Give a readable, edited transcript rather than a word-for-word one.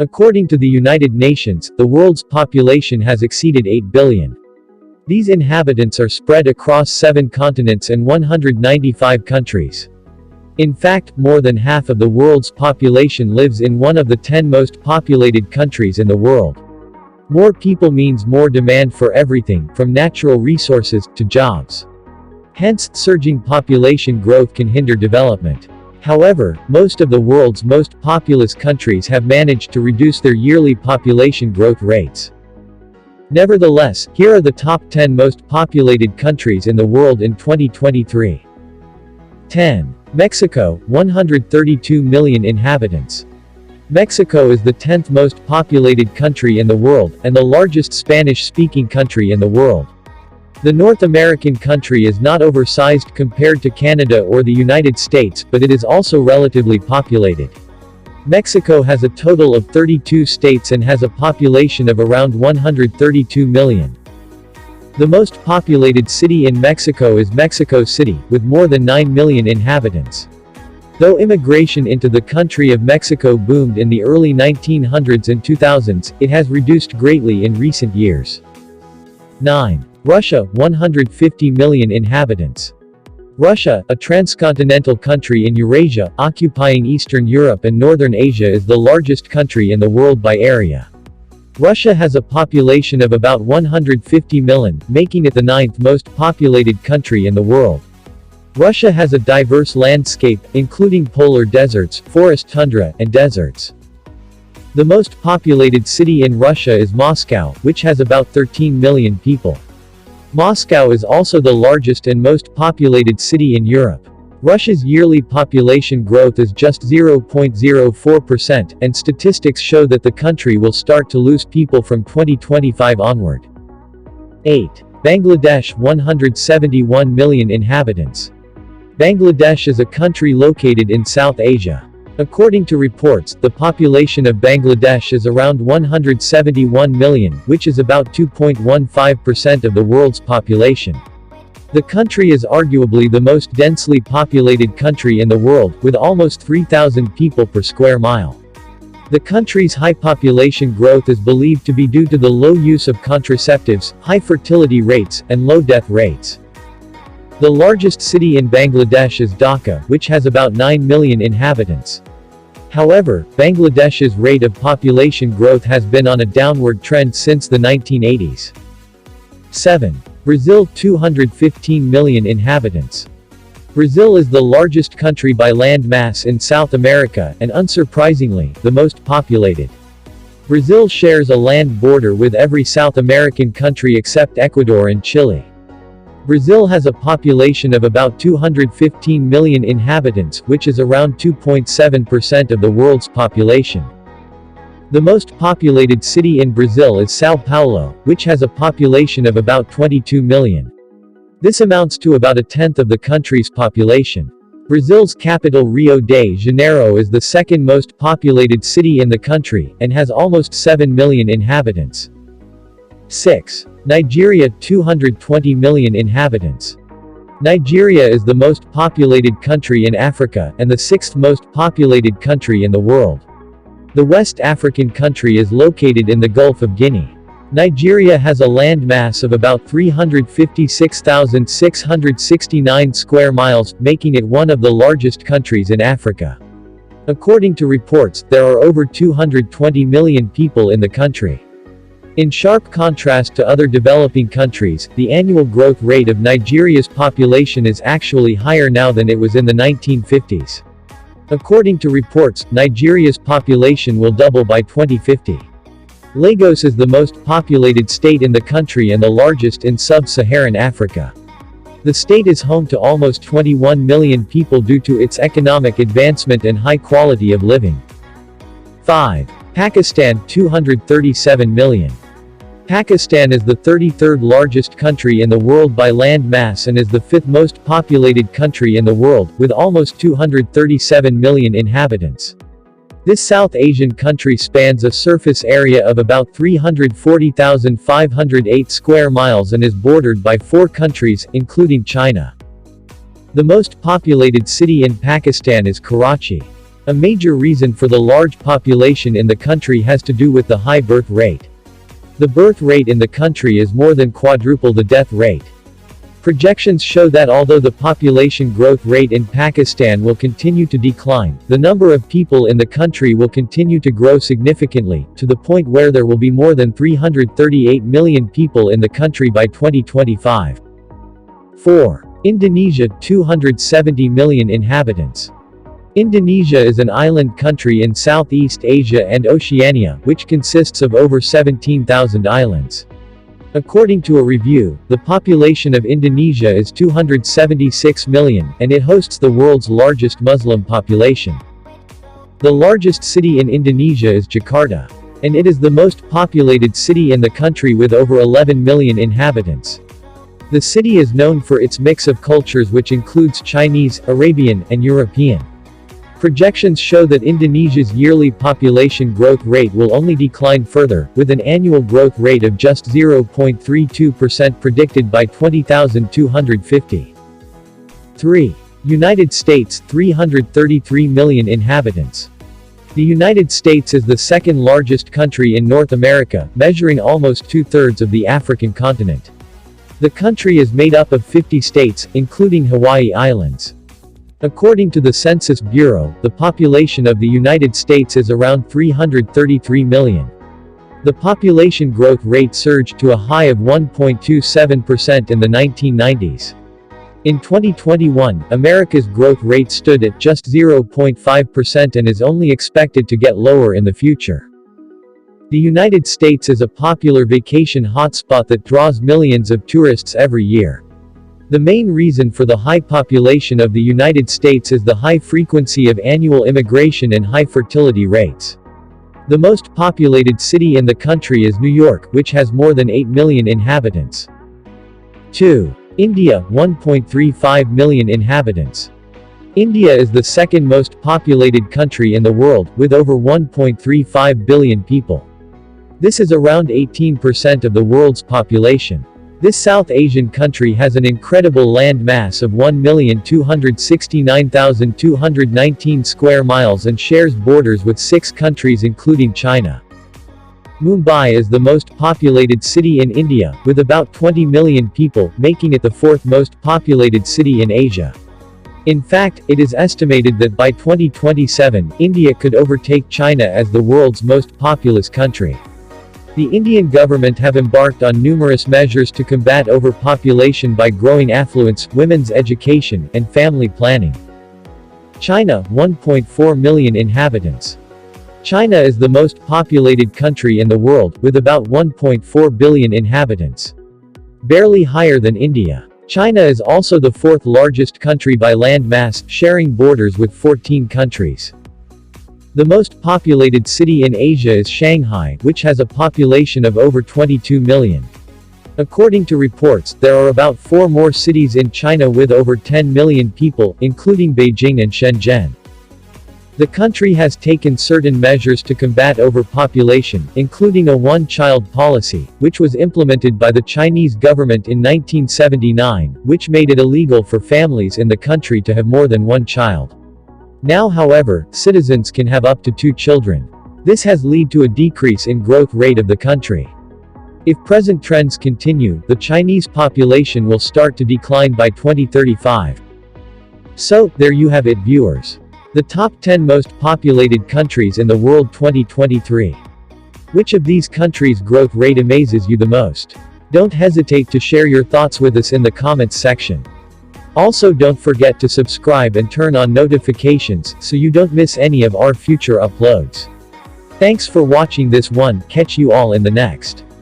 According to the United Nations, the world's population has exceeded 8 billion. These inhabitants are spread across 7 continents and 195 countries. In fact, more than half of the world's population lives in one of the 10 most populated countries in the world. More people means more demand for everything, from natural resources to jobs. Hence, surging population growth can hinder development. However, most of the world's most populous countries have managed to reduce their yearly population growth rates. Nevertheless, here are the top 10 most populated countries in the world in 2023. 10. Mexico, 132 million inhabitants. Mexico is the 10th most populated country in the world, and the largest Spanish-speaking country in the world. The North American country is not oversized compared to Canada or the United States, but it is also relatively populated. Mexico has a total of 32 states and has a population of around 132 million. The most populated city in Mexico is Mexico City, with more than 9 million inhabitants. Though immigration into the country of Mexico boomed in the early 1900s and 2000s, it has reduced greatly in recent years. 9. Russia, 150 million inhabitants. Russia, a transcontinental country in Eurasia, occupying Eastern Europe and Northern Asia, is the largest country in the world by area. Russia has a population of about 150 million, making it the 9th most populated country in the world. Russia has a diverse landscape, including polar deserts, forest tundra, and deserts. The most populated city in Russia is Moscow, which has about 13 million people. Moscow is also the largest and most populated city in Europe. Russia's yearly population growth is just 0.04%, and statistics show that the country will start to lose people from 2025 onward. 8. Bangladesh, 171 million inhabitants. Bangladesh is a country located in South Asia. According to reports, the population of Bangladesh is around 171 million, which is about 2.15% of the world's population. The country is arguably the most densely populated country in the world, with almost 3,000 people per square mile. The country's high population growth is believed to be due to the low use of contraceptives, high fertility rates, and low death rates. The largest city in Bangladesh is Dhaka, which has about 9 million inhabitants. However, Bangladesh's rate of population growth has been on a downward trend since the 1980s. 7. Brazil, 215 million inhabitants. Brazil is the largest country by land mass in South America, and unsurprisingly, the most populated. Brazil shares a land border with every South American country except Ecuador and Chile. Brazil has a population of about 215 million inhabitants, which is around 2.7% of the world's population. The most populated city in Brazil is São Paulo, which has a population of about 22 million. This amounts to about a tenth of the country's population. Brazil's capital Rio de Janeiro is the second most populated city in the country, and has almost 7 million inhabitants. 6. Nigeria, 220 million inhabitants. Nigeria is the most populated country in Africa, and the 6th most populated country in the world. The West African country is located in the Gulf of Guinea. Nigeria has a land mass of about 356,669 square miles, making it one of the largest countries in Africa. According to reports, there are over 220 million people in the country. In sharp contrast to other developing countries, the annual growth rate of Nigeria's population is actually higher now than it was in the 1950s. According to reports, Nigeria's population will double by 2050. Lagos is the most populated state in the country and the largest in sub-Saharan Africa. The state is home to almost 21 million people due to its economic advancement and high quality of living. 5. Pakistan, 237 million. Pakistan is the 33rd largest country in the world by land mass and is the 5th most populated country in the world, with almost 237 million inhabitants. This South Asian country spans a surface area of about 340,508 square miles and is bordered by 4 countries, including China. The most populated city in Pakistan is Karachi. A major reason for the large population in the country has to do with the high birth rate. The birth rate in the country is more than quadruple the death rate. Projections show that although the population growth rate in Pakistan will continue to decline, the number of people in the country will continue to grow significantly, to the point where there will be more than 338 million people in the country by 2025. 4. Indonesia, 270 million inhabitants. Indonesia is an island country in Southeast Asia and Oceania, which consists of over 17,000 islands. According to a review, the population of Indonesia is 276 million, and it hosts the world's largest Muslim population. The largest city in Indonesia is Jakarta, and it is the most populated city in the country with over 11 million inhabitants. The city is known for its mix of cultures, which includes Chinese, Arabian, and European. Projections show that Indonesia's yearly population growth rate will only decline further, with an annual growth rate of just 0.32% predicted by 20,250. 3. United States, 333 million inhabitants. The United States is the second largest country in North America, measuring almost two-thirds of the African continent. The country is made up of 50 states, including Hawaii Islands. According to the Census Bureau, the population of the United States is around 333 million. The population growth rate surged to a high of 1.27% in the 1990s. In 2021, America's growth rate stood at just 0.5% and is only expected to get lower in the future. The United States is a popular vacation hotspot that draws millions of tourists every year. The main reason for the high population of the United States is the high frequency of annual immigration and high fertility rates. The most populated city in the country is New York, which has more than 8 million inhabitants. 2. India, 1.35 million inhabitants. India is the second most populated country in the world, with over 1.35 billion people. This is around 18% of the world's population. This South Asian country has an incredible land mass of 1,269,219 square miles and shares borders with 6 countries including China. Mumbai is the most populated city in India, with about 20 million people, making it the 4th most populated city in Asia. In fact, it is estimated that by 2027, India could overtake China as the world's most populous country. The Indian government have embarked on numerous measures to combat overpopulation by growing affluence, women's education, and family planning. China, 1.4 million inhabitants. China is the most populated country in the world, with about 1.4 billion inhabitants. Barely higher than India. China is also the 4th largest country by land mass, sharing borders with 14 countries. The most populated city in Asia is Shanghai, which has a population of over 22 million. According to reports, there are about 4 more cities in China with over 10 million people, including Beijing and Shenzhen. The country has taken certain measures to combat overpopulation, including a one-child policy, which was implemented by the Chinese government in 1979, which made it illegal for families in the country to have more than one child. Now, however, citizens can have up to 2 children. This has led to a decrease in growth rate of the country. If present trends continue, the Chinese population will start to decline by 2035. So, there you have it, viewers. The top 10 most populated countries in the world 2023. Which of these countries' growth rate amazes you the most? Don't hesitate to share your thoughts with us in the comments section. Also, don't forget to subscribe and turn on notifications so you don't miss any of our future uploads. Thanks for watching this one. Catch you all in the next.